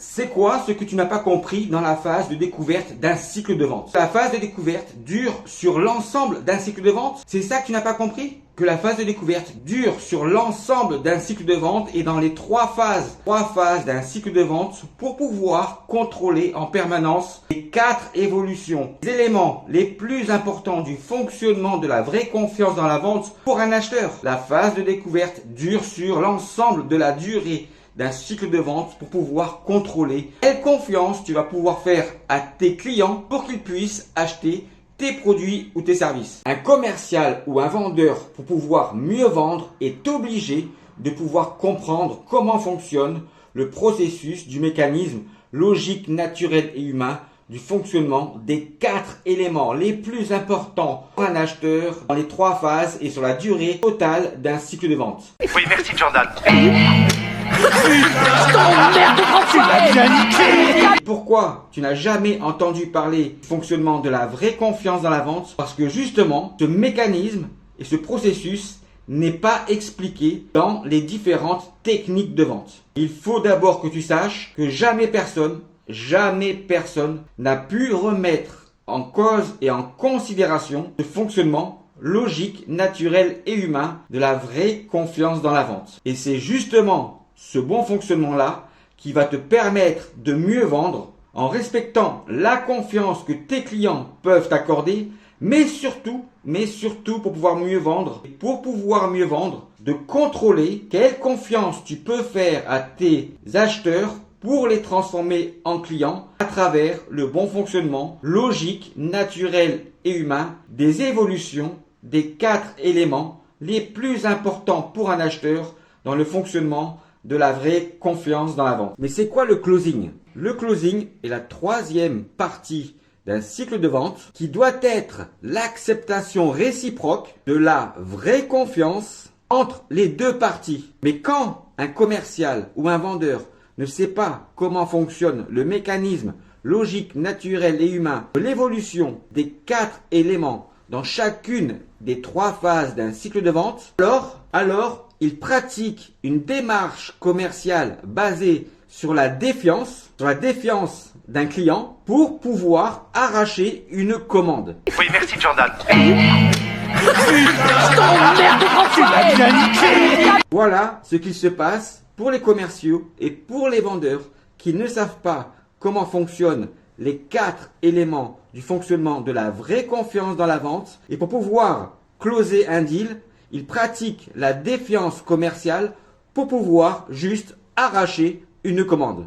C'est quoi ce que tu n'as pas compris dans la phase de découverte d'un cycle de vente? La phase de découverte dure sur l'ensemble d'un cycle de vente? C'est ça que tu n'as pas compris? Que la phase de découverte dure sur l'ensemble d'un cycle de vente et dans les trois phases d'un cycle de vente pour pouvoir contrôler en permanence les 4 évolutions, les éléments les plus importants du fonctionnement de la vraie confiance dans la vente pour un acheteur. La phase de découverte dure sur l'ensemble de la durée d'un cycle de vente pour pouvoir contrôler quelle confiance tu vas pouvoir faire à tes clients pour qu'ils puissent acheter tes produits ou tes services. Un commercial ou un vendeur, pour pouvoir mieux vendre, est obligé de pouvoir comprendre comment fonctionne le processus du mécanisme logique, naturel et humain du fonctionnement des 4 éléments les plus importants pour un acheteur dans les 3 phases et sur la durée totale d'un cycle de vente. Oui, merci Jordan. Pourquoi tu n'as jamais entendu parler du fonctionnement de la vraie confiance dans la vente? Parce que justement, ce mécanisme et ce processus n'est pas expliqué dans les différentes techniques de vente. Il faut d'abord que tu saches que jamais personne n'a pu remettre en cause et en considération ce fonctionnement logique, naturel et humain de la vraie confiance dans la vente. Et c'est justement ce bon fonctionnement-là qui va te permettre de mieux vendre en respectant la confiance que tes clients peuvent t'accorder, mais surtout pour pouvoir mieux vendre. Et pour pouvoir mieux vendre, de contrôler quelle confiance tu peux faire à tes acheteurs pour les transformer en clients à travers le bon fonctionnement logique, naturel et humain des évolutions des 4 éléments les plus importants pour un acheteur dans le fonctionnement de la vraie confiance dans la vente. Mais c'est quoi le closing? Le closing est la 3e partie d'un cycle de vente qui doit être l'acceptation réciproque de la vraie confiance entre les 2 parties. Mais quand un commercial ou un vendeur ne sait pas comment fonctionne le mécanisme logique, naturel et humain de l'évolution des 4 éléments dans chacune des 3 phases d'un cycle de vente, alors il pratique une démarche commerciale basée sur la défiance d'un client pour pouvoir arracher une commande. Oui, merci Jordan. Voilà ce qu'il se passe pour les commerciaux et pour les vendeurs qui ne savent pas comment fonctionnent les 4 éléments du fonctionnement de la vraie confiance dans la vente. Et pour pouvoir closer un deal, ils pratiquent la défiance commerciale pour pouvoir juste arracher une commande.